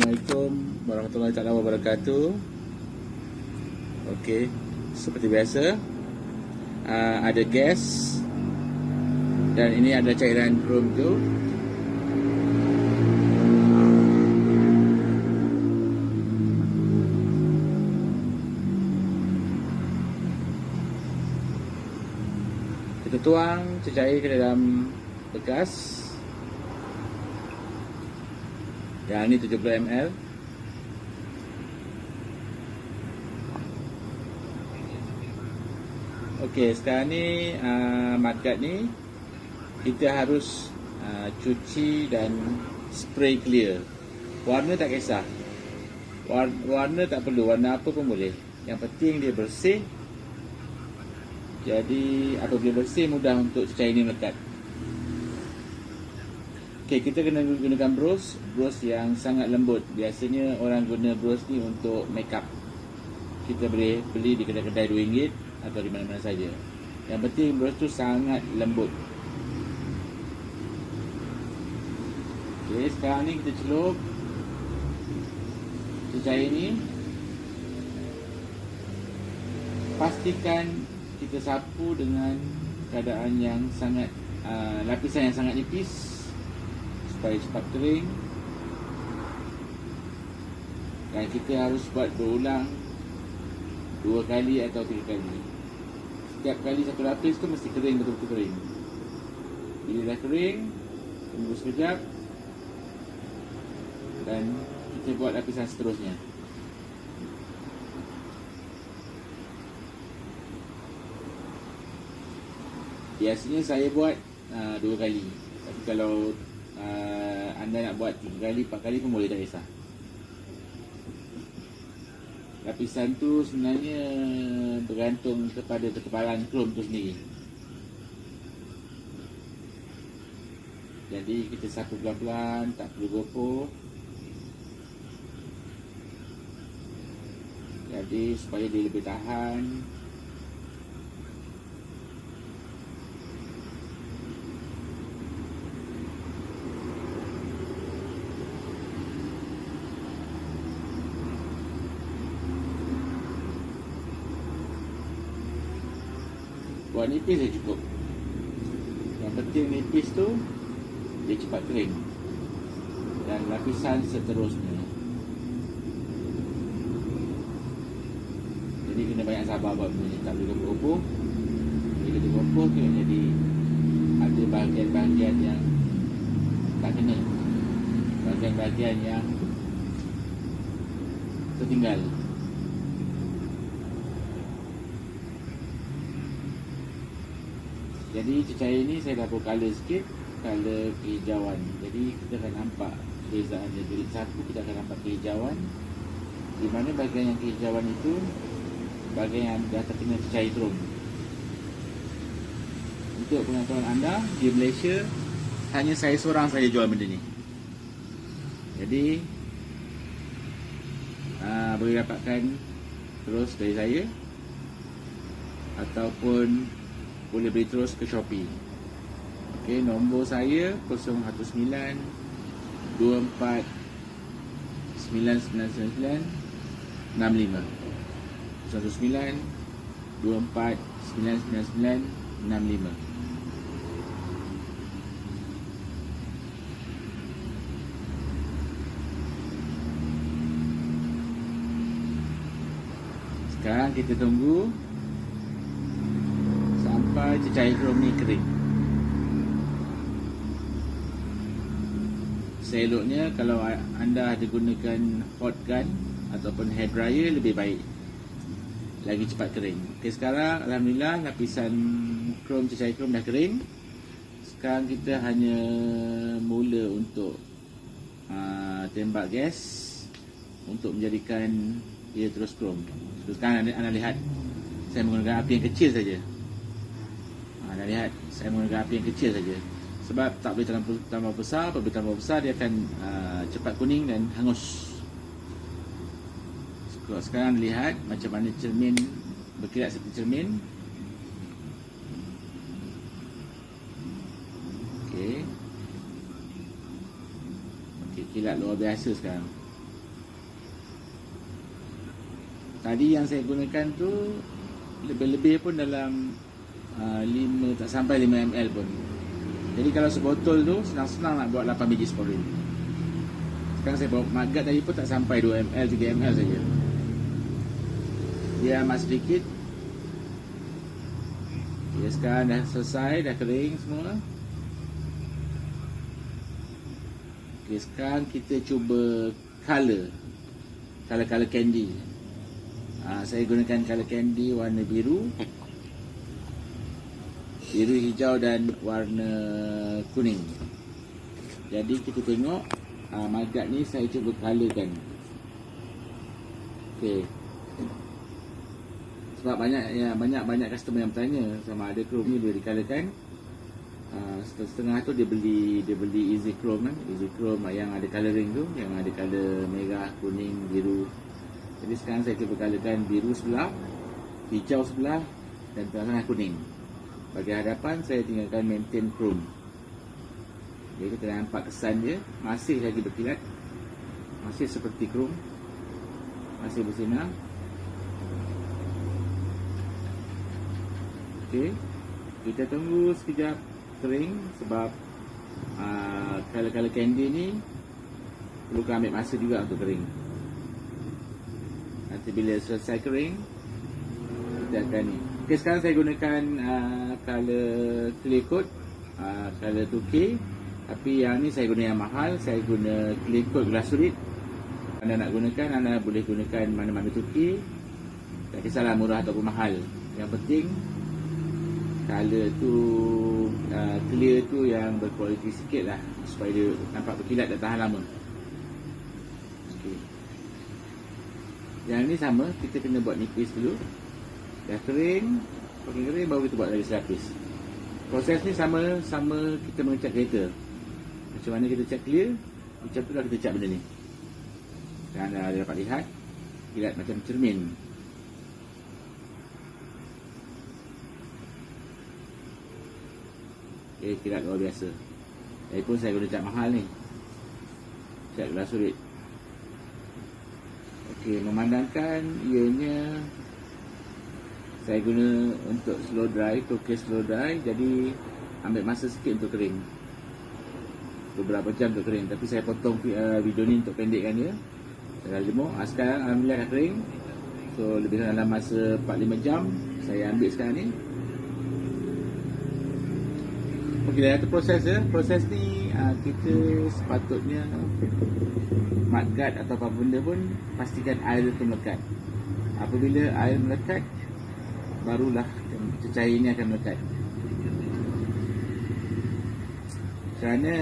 Assalamualaikum warahmatullahi taala wabarakatuh. Okey, seperti biasa, ada gas dan ini ada cairan chrome tu. Kita tuang cecair ke dalam bekas. Yang ini 70 ml. Okey, sekarang ni madat ni kita harus cuci dan spray clear. Warna tak kisah. Warna tak perlu, warna apa pun boleh. Yang penting dia bersih. Jadi apabila bersih, mudah untuk cecair ini melekat. Okey, kita kena gunakan brush yang sangat lembut. Biasanya orang guna brush ni untuk make up. Kita boleh beli di kedai-kedai RM2 atau di mana-mana saja. Yang penting brush tu sangat lembut. Okey, sekarang ni kita celup cecair ni. Pastikan kita sapu dengan keadaan yang sangat lapisan yang sangat nipis supaya cepat kering. Dan kita harus buat berulang 2 kali atau 3 kali. Setiap kali satu lapis tu mesti kering, betul-betul kering. Bila dah kering, tunggu sekejap dan kita buat lapisan seterusnya. Biasanya saya buat 2 kali. Tapi kalau anda nak buat 3 kali, 4 kali pun boleh, tak kisah. Lapisan tu sebenarnya bergantung kepada ketebalan chrome tu sendiri. Jadi kita sapu pelan-pelan, tak perlu gopoh. Jadi supaya dia lebih tahan. Buat nipis je cukup. Yang penting nipis tu dia cepat kering. Dan lapisan seterusnya. Jadi kena banyak sabar buat benda ni. Tak boleh gopoh. Bila kita gopoh tu jadi ada bahagian-bahagian yang tak kena. Bahagian-bahagian yang tertinggal. Jadi cecair ni saya dah buat colour sikit, colour kehijauan. Jadi kita akan nampak perbezaan dia. Jadi satu kita akan nampak kehijauan, di mana bahagian yang kehijauan itu bahagian yang dah terkena cecair chrome. Untuk pengetahuan anda, di Malaysia hanya saya seorang saja jual benda ni. Jadi boleh dapatkan terus dari saya ataupun boleh beli terus ke Shopee. Okey, nombor saya 019 24 999 65. 019 24 999 65. Sekarang kita tunggu sampai cecair chrome ni kering. Seeloknya kalau anda ada gunakan hot gun ataupun hair dryer, lebih baik, lagi cepat kering. Okey, sekarang alhamdulillah lapisan chrome, cecair chrome dah kering. Sekarang kita hanya mula untuk tembak gas untuk menjadikan dia terus chrome. Sekarang anda lihat saya menggunakan api yang kecil saja. Anda lihat saya menggunakan api yang kecil saja. Sebab tak boleh tambah besar. Apabila tambah besar dia akan cepat kuning dan hangus. Sekarang anda lihat macam mana cermin berkilat seperti cermin. Okey. Okey, kilat luar biasa sekarang. Tadi yang saya gunakan tu lebih-lebih pun dalam 5, tak sampai 5 ml pun. Jadi kalau sebotol tu senang-senang nak buat 8 biji sporin. Sekarang saya bawa magat tadi pun tak sampai 2 ml, 3 ml saja. Dia amat sedikit. Ya, sekarang dah selesai, dah kering semua. Okay, sekarang kita cuba color candy. Saya gunakan color candy warna biru, hijau dan warna kuning. Jadi kita tengok magat ni saya cuba colorkan. Okey. Sebab banyak customer yang bertanya sama ada chrome ni boleh dicolorkan. Setengah tu dia beli easy chrome kan, easy chrome yang ada coloring tu, yang ada color merah, kuning, biru. Jadi sekarang saya cuba colorkan biru sebelah, hijau sebelah dan tengah kuning. Bagi hadapan saya tinggalkan maintain chrome. Jadi kita nampak kesan dia masih lagi berkilat, masih seperti chrome, masih bersinar. Okey, kita tunggu sekejap kering sebab color candy ni perlukan ambil masa juga untuk kering. Nanti bila selesai kering kita akan ni. Okey, sekarang saya gunakan color clear coat, color 2K. Tapi yang ni saya guna yang mahal, saya guna clear coat glasurit. Anda nak gunakan, anda boleh gunakan mana-mana 2K. Tak kisahlah murah ataupun mahal. Yang penting color tu clear tu yang berkualiti sikit lah, supaya dia nampak berkilat dan tahan lama. Okay. Yang ni sama, kita kena buat nipis dulu. Dah kering, pakai kering baru kita buat lagi selapis. Proses ni sama kita mengecat kereta. Macam mana kita cat clear, macam tu lah kita cat benda ni. Dan anda dapat lihat kilat macam cermin. Kilat luar biasa. Lagipun saya guna cat mahal ni, cat glasurit. Okey, memandangkan ianya saya guna untuk slow dry, 2K slow dry. Jadi ambil masa sikit untuk kering, beberapa jam untuk kering. Tapi saya potong video ni untuk pendekkan dia. Saya lemuk. Sekarang alhamdulillah dah kering. So lebih dalam masa 4-5 jam saya ambil sekarang ni. Okey, dah tu proses ya. Proses ni kita sepatutnya mudguard atau apa benda pun pastikan air itu melekat. Apabila air melekat, barulah cecair ini akan melekat. Kerana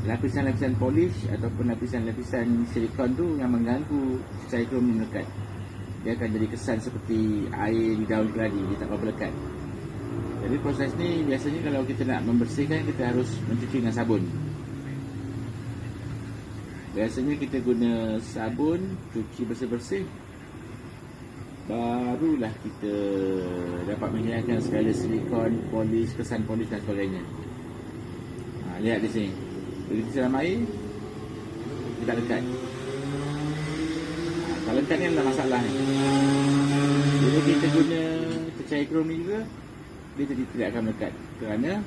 lapisan-lapisan polish ataupun lapisan-lapisan silikon tu yang mengganggu cecair chrome ni melekat. Dia akan jadi kesan seperti air di daun keladi, dia tak apa melekat. Jadi proses ni biasanya kalau kita nak membersihkan, kita harus mencuci dengan sabun. Biasanya kita guna sabun, cuci bersih-bersih, barulah kita dapat menghilangkan segala silikon, polish, kesan polish dan sebagainya. Lihat di sini, bila kita siram air, dia tak lekat. Kalau lekat ni adalah masalah ni. Bila kita guna cecair chrome ni juga, dia tidak akan melekat kerana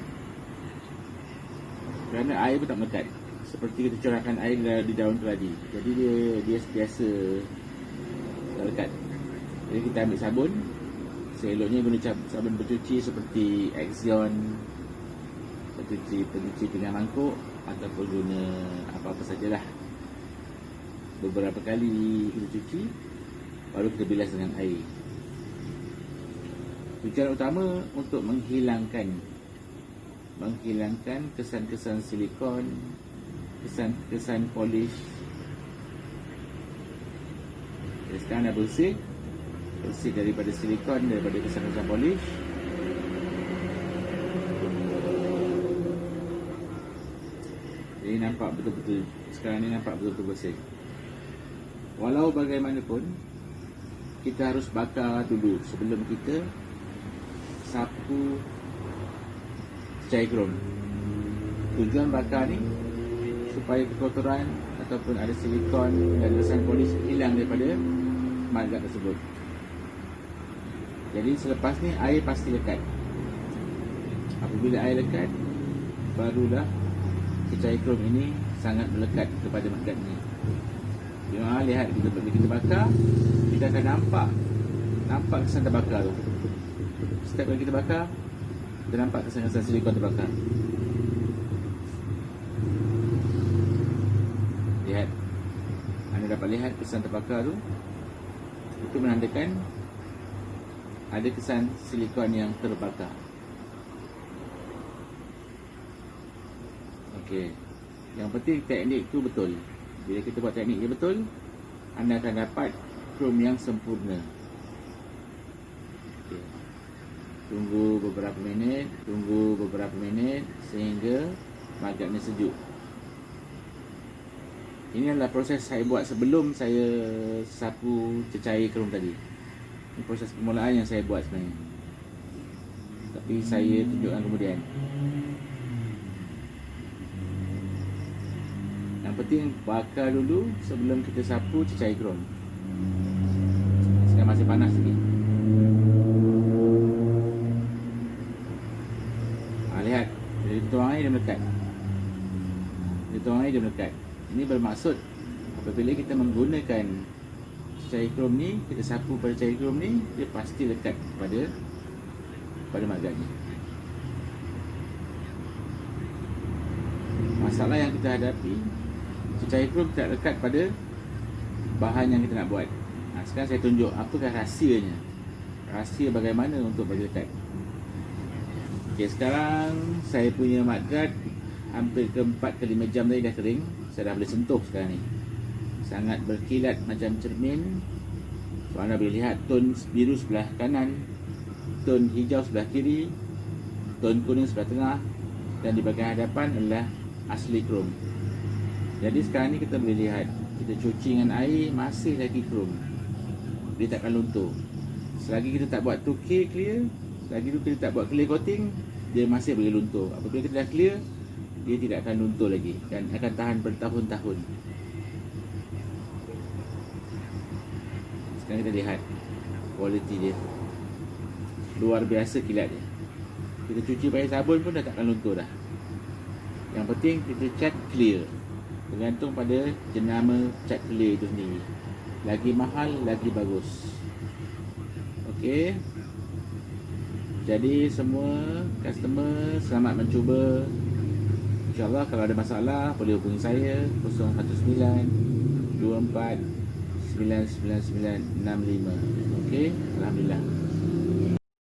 air pun tak melekat. Seperti kita curahkan air di daun keladi. Jadi dia biasa tak lekat. Jadi kita ambil sabun. Seeloknya guna sabun pencuci seperti Axion, pencuci pinggan mangkuk, ataupun guna apa-apa sajalah. Beberapa kali kita cuci, baru kita bilas dengan air. Tujuan utama untuk menghilangkan kesan-kesan silikon, kesan polish. Jadi sekarang dah bersih daripada silikon, daripada kesan-kesan polish. Jadi nampak betul-betul, sekarang ni nampak betul-betul bersih. Walau bagaimanapun, kita harus bakar dulu sebelum kita sapu cecair chrome. Tujuan bakar ni supaya kotoran ataupun ada silikon dan kesan polish hilang daripada mudguard tersebut. Jadi selepas ni air pasti lekat. Apabila air lekat, barulah cecair krom ini sangat melekat kepada magnet ni. Lihat, bila kita bakar, kita akan nampak kesan terbakar tu. Setiap kali kita bakar, kita nampak kesan-kesan silikon terbakar. Lihat, anda dapat lihat kesan terbakar tu. Itu menandakan ada kesan silikon yang terbakar. Okey. Yang penting teknik tu betul. Bila kita buat teknik dia betul, anda akan dapat krom yang sempurna. Okay. Tunggu beberapa minit sehingga magnetnya sejuk. Ini adalah proses saya buat sebelum saya sapu cecair krom tadi. Ini proses permulaan yang saya buat sebenarnya, tapi saya tunjukkan kemudian. Yang penting bakar dulu sebelum kita sapu cecair krom. Sekarang masih panas lagi. Lihat, dari tuang air dia melekat. Ini bermaksud apabila kita menggunakan cecair krom ni, kita sapu pada cecair krom ni, dia pasti lekat pada magnetnya. Masalah yang kita hadapi, cecair krom tidak lekat pada bahan yang kita nak buat. Sekarang saya tunjuk apakah rahsianya. Rahsia bagaimana untuk bagi lekat. Okey, sekarang saya punya magnet hampir ke 4 ke 5 jam tadi dah kering. Saya dah boleh sentuh sekarang ni. Sangat berkilat macam cermin. So, anda boleh lihat ton biru sebelah kanan, ton hijau sebelah kiri, ton kuning sebelah tengah, dan di bahagian hadapan adalah asli krom. Jadi sekarang ni kita boleh lihat, kita cuci dengan air masih lagi krom. Dia takkan luntur. Selagi kita tak buat 2K clear, selagi tu kita tak buat clear coating, dia masih boleh luntur. Apabila kita dah clear, dia tidak akan luntur lagi dan akan tahan bertahun-tahun. Sekarang kita lihat kualiti dia, luar biasa kilat dia. Kita cuci pakai sabun pun dah takkan luntur dah. Yang penting kita cat clear, bergantung pada jenama cat clear itu sendiri. Lagi mahal, lagi bagus. Okey. Jadi semua customer selamat mencuba. InsyaAllah kalau ada masalah boleh hubungi saya 019 24 99965. Okey, alhamdulillah.